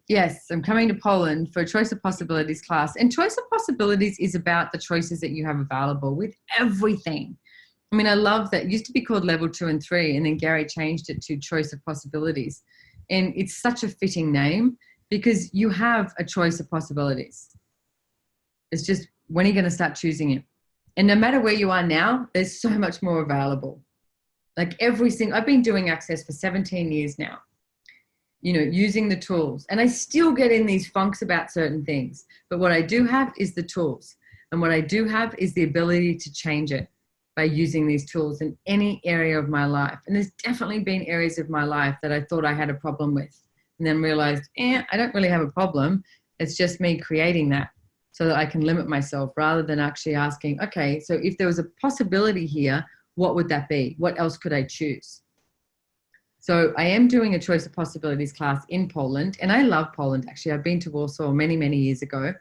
B: yes, I'm coming to Poland for a Choice of Possibilities class. And Choice of Possibilities is about the choices that you have available with everything. I mean, I love that. It used to be called Level 2 and 3, and then Gary changed it to Choice of Possibilities. And it's such a fitting name because you have a choice of possibilities. It's just, when are you going to start choosing it? And no matter where you are now, there's so much more available. Like I've been doing Access for 17 years now, you know, using the tools. And I still get in these funks about certain things. But what I do have is the tools. And what I do have is the ability to change it by using these tools in any area of my life. And there's definitely been areas of my life that I thought I had a problem with, and then realized, I don't really have a problem. It's just me creating that so that I can limit myself, rather than actually asking, okay, so if there was a possibility here, what would that be? What else could I choose? So I am doing a Choice of Possibilities class in Poland, and I love Poland, actually. I've been to Warsaw many, many years ago.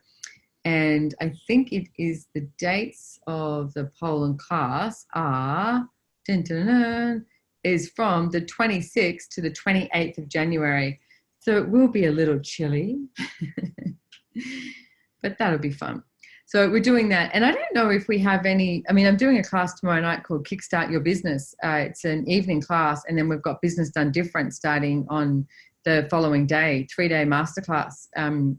B: And I think it is the dates of the Poland class are, is from the 26th to the 28th of January. So it will be a little chilly, but that'll be fun. So we're doing that. And I don't know if we have any, I'm doing a class tomorrow night called Kickstart Your Business. It's an evening class, and then we've got Business Done Different starting on the following day, 3-day masterclass.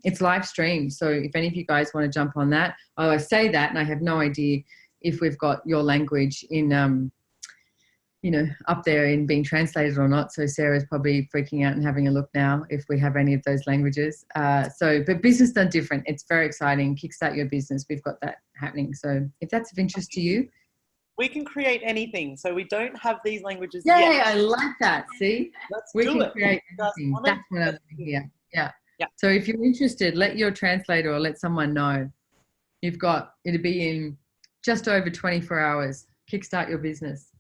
B: It's live streamed. So if any of you guys want to jump on that, I say that, and I have no idea if we've got your language in you know, up there in being translated or not. So Sarah's probably freaking out and having a look now if we have any of those languages. But business done different. It's very exciting. Kickstart your business. We've got that happening. So if that's of interest to you.
A: We can create anything. So we don't have these languages
B: Yay,
A: yet.
B: I like that. See? We can create anything. That's what I want to hear. Yeah. So if you're interested, let your translator or let someone know. You've got, it'll be in just over 24 hours. Kickstart your business.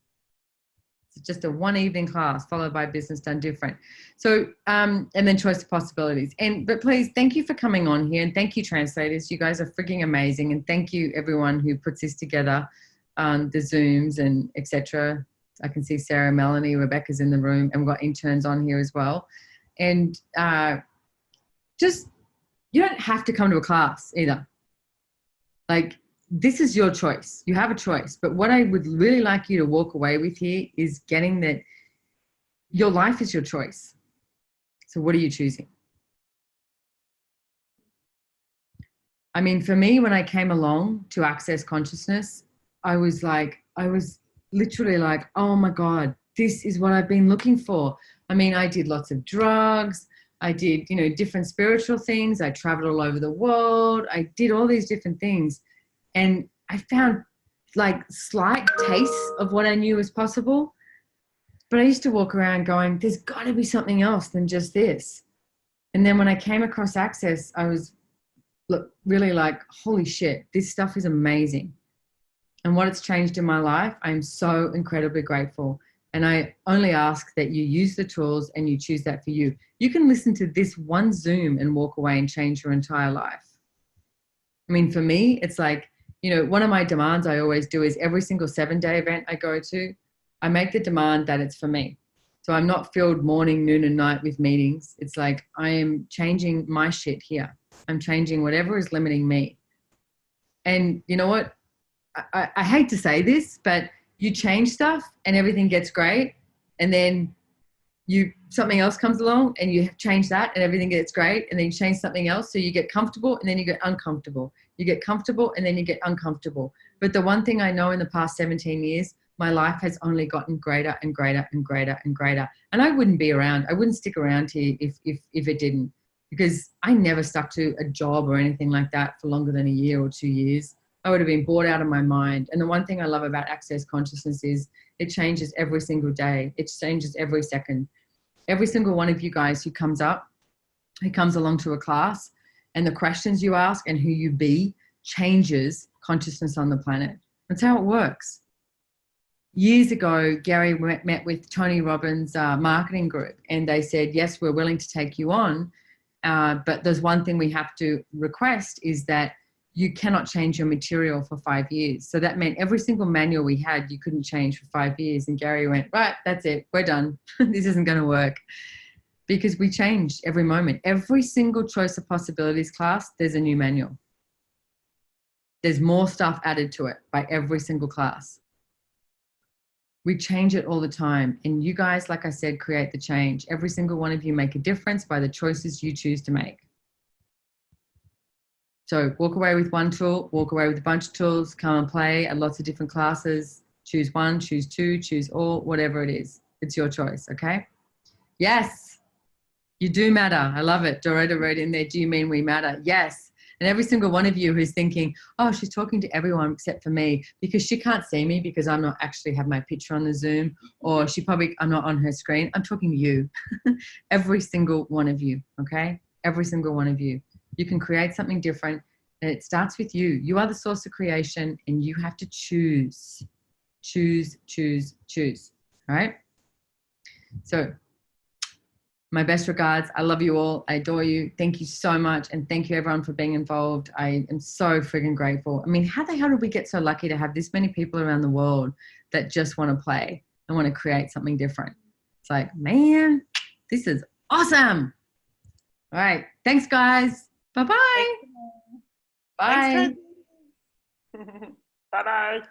B: It's just a one evening class followed by business done different. So, and then choice of possibilities. But please, thank you for coming on here, and thank you, translators. You guys are freaking amazing, and thank you everyone who puts this together, the Zooms and etc. I can see Sarah, Melanie, Rebecca's in the room, and we've got interns on here as well. And just, you don't have to come to a class either. Like, this is your choice. You have a choice. But what I would really like you to walk away with here is getting that your life is your choice. So what are you choosing? I mean, for me, when I came along to Access Consciousness, I was literally like, oh my God, this is what I've been looking for. I mean, I did lots of drugs. I did, you know, different spiritual things. I traveled all over the world. I did all these different things. And I found like slight tastes of what I knew was possible. But I used to walk around going, there's got to be something else than just this. And then when I came across Access, I was really like, holy shit, this stuff is amazing. And what it's changed in my life, I'm so incredibly grateful. And I only ask that you use the tools and you choose that for you. You can listen to this one Zoom and walk away and change your entire life. I mean, for me, it's like, you know, one of my demands I always do is every single 7-day event I go to, I make the demand that it's for me. So I'm not filled morning, noon, and night with meetings. It's like I am changing my shit here. I'm changing whatever is limiting me. And you know what? I hate to say this, but you change stuff and everything gets great. And then something else comes along and you change that and everything gets great, and then you change something else. So you get comfortable and then you get uncomfortable. You get comfortable and then you get uncomfortable. But the one thing I know in the past 17 years, my life has only gotten greater and greater and greater and greater. And I wouldn't be around. I wouldn't stick around here if it didn't, because I never stuck to a job or anything like that for longer than a year or 2 years. I would have been bored out of my mind. And the one thing I love about Access Consciousness is it changes every single day. It changes every second. Every single one of you guys who comes along to a class, and the questions you ask and who you be changes consciousness on the planet. That's how it works. Years ago, Gary met with Tony Robbins' marketing group, and they said, yes, we're willing to take you on, but there's one thing we have to request is that you cannot change your material for 5 years. So that meant every single manual we had, you couldn't change for 5 years. And Gary went, right, that's it. We're done. This isn't going to work, because we changed every moment. Every single choice of possibilities class, there's a new manual. There's more stuff added to it by every single class. We change it all the time. And you guys, like I said, create the change. Every single one of you make a difference by the choices you choose to make. So walk away with one tool, walk away with a bunch of tools, come and play at lots of different classes. Choose one, choose two, choose all, whatever it is. It's your choice, okay? Yes, you do matter. I love it. Dorota wrote in there, do you mean we matter? Yes. And every single one of you who's thinking, oh, she's talking to everyone except for me because she can't see me because I'm not actually have my picture on the Zoom, or I'm not on her screen. I'm talking to you. Every single one of you, okay? Every single one of you. You can create something different, and it starts with you. You are the source of creation, and you have to choose. Choose, choose, choose, all right? So my best regards. I love you all. I adore you. Thank you so much, and thank you everyone for being involved. I am so friggin' grateful. I mean, how the hell did we get so lucky to have this many people around the world that just want to play and want to create something different? It's like, man, this is awesome. All right. Thanks, guys. Bye-bye. Bye.
A: Thanks, Bye-bye.